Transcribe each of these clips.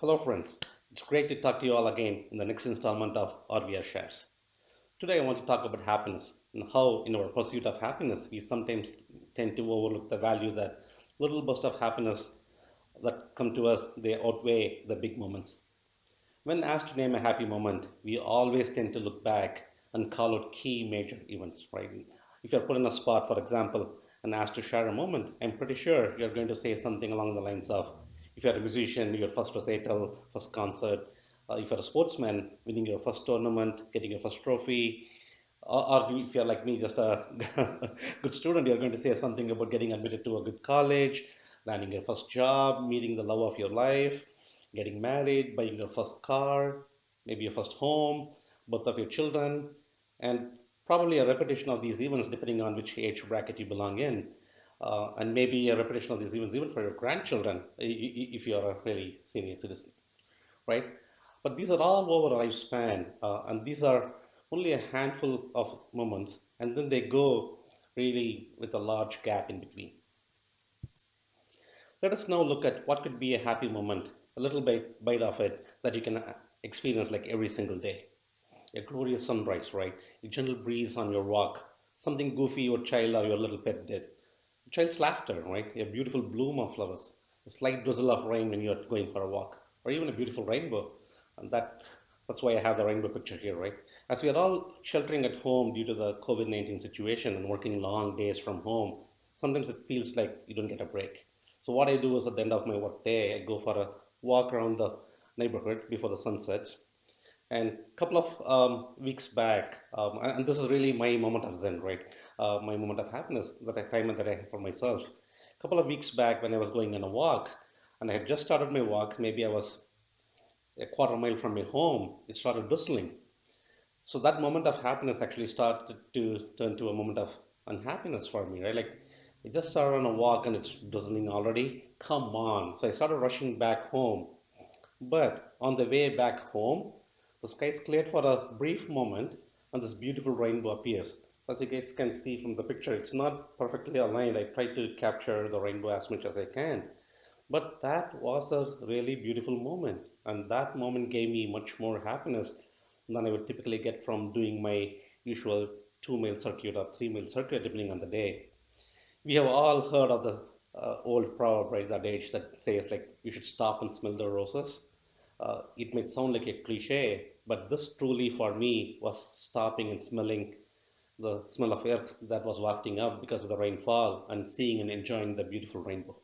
Hello, friends. It's great to talk to you all again in the next installment of RVR Shares. Today, I want to talk about happiness and how, in our pursuit of happiness, we sometimes tend to overlook the value that little bursts of happiness that come to us they outweigh the big moments. When asked to name a happy moment, we always tend to look back and call out key major events, right? If you're put in a spot, for example, and asked to share a moment, I'm pretty sure you're going to say something along the lines of if you're a musician, your first recital, first concert, if you're a sportsman, winning your first tournament, getting your first trophy, or if you're like me, just a good student, you're going to say something about getting admitted to a good college, landing your first job, meeting the love of your life, getting married, buying your first car, maybe your first home, birth of your children, and probably a repetition of these events depending on which age bracket you belong in. And maybe a repetition of these events even for your grandchildren if you're a really senior citizen, right? But these are all over a lifespan, and these are only a handful of moments, and then they go really with a large gap in between. Let us now look at what could be a happy moment, a little bite of it that you can experience like every single day. A glorious sunrise, right? A gentle breeze on your walk, something goofy your child or your little pet did. A child's laughter, right? A beautiful bloom of flowers, a slight drizzle of rain when you're going for a walk, or even a beautiful rainbow. And that's why I have the rainbow picture here, right? As we are all sheltering at home due to the COVID-19 situation and working long days from home, sometimes it feels like you don't get a break. So what I do is at the end of my work day, I go for a walk around the neighborhood before the sun sets. And a couple of weeks back, and this is really my moment of zen, right? My moment of happiness that I time that I have for myself. A couple of weeks back, when I was going on a walk, and I had just started my walk, maybe I was a quarter mile from my home, it started whistling. So that moment of happiness actually started to turn to a moment of unhappiness for me, right? Like I just started on a walk and it's drizzling already. Come on. So I started rushing back home. But on the way back home, the skies cleared for a brief moment and this beautiful rainbow appears. So as you guys can see from the picture, it's not perfectly aligned. I tried to capture the rainbow as much as I can. But that was a really beautiful moment. And that moment gave me much more happiness than I would typically get from doing my usual 2 mile circuit or 3 mile circuit, depending on the day. We have all heard of the old proverb, right, that age that says, like, you should stop and smell the roses. It may sound like a cliche, but this truly for me was stopping and smelling the smell of earth that was wafting up because of the rainfall and seeing and enjoying the beautiful rainbow.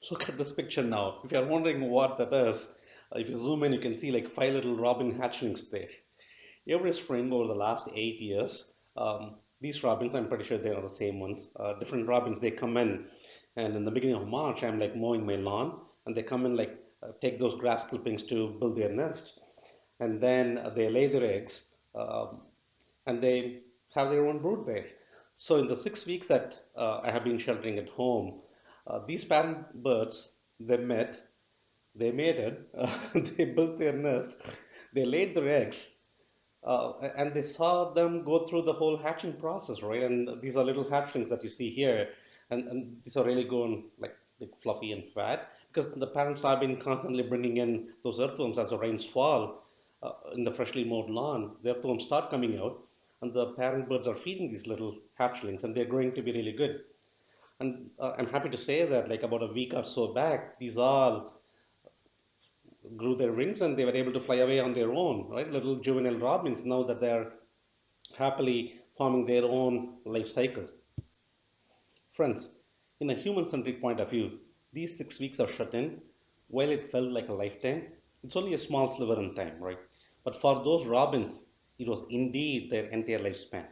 So look at this picture now. If you're wondering what that is, if you zoom in, you can see like five little robin hatchlings there. Every spring over the last 8 years, these robins, I'm pretty sure they are the same ones. Different robins, they come in, and in the beginning of March, I'm like mowing my lawn, and they come in like take those grass clippings to build their nest, and then they lay their eggs, and they have their own brood there. So in the 6 weeks that I have been sheltering at home, these parent birds they met, they mated, they built their nest, they laid their eggs, and they saw them go through the whole hatching process, right? And these are little hatchlings that you see here, and these are really going like fluffy and fat because the parents have been constantly bringing in those earthworms as the rains fall in the freshly mowed lawn. The earthworms start coming out, and the parent birds are feeding these little hatchlings, and they're growing to be really good. And I'm happy to say that, like about a week or so back, these all grew their wings and they were able to fly away on their own, right? Little juvenile robins, now that they're happily forming their own life cycle. Friends, in a human centric point of view, these 6 weeks of shut in, while it felt like a lifetime, it's only a small sliver in time, right? But for those robins, it was indeed their entire lifespan.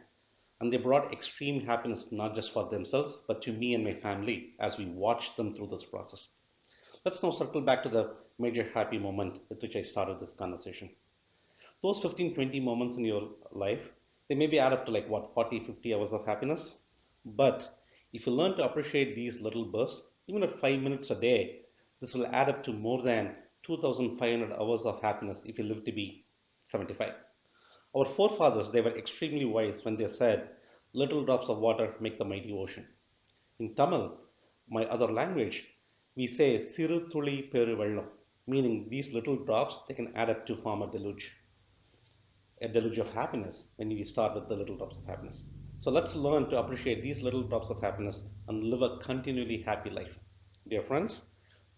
And they brought extreme happiness not just for themselves, but to me and my family as we watched them through this process. Let's now circle back to the major happy moment with which I started this conversation. Those 15, 20 moments in your life, they maybe add up to like what, 40, 50 hours of happiness. But if you learn to appreciate these little bursts, even at 5 minutes a day, this will add up to more than 2,500 hours of happiness if you live to be 75. Our forefathers, they were extremely wise when they said, little drops of water make the mighty ocean. In Tamil, my other language, We say siru tuli peru vellam, meaning these little drops they can add up to form a deluge of happiness when we start with the little drops of happiness. So let's learn to appreciate these little drops of happiness and live a continually happy life. Dear friends,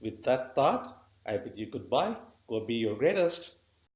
with that thought, I bid you goodbye. Go be your greatest.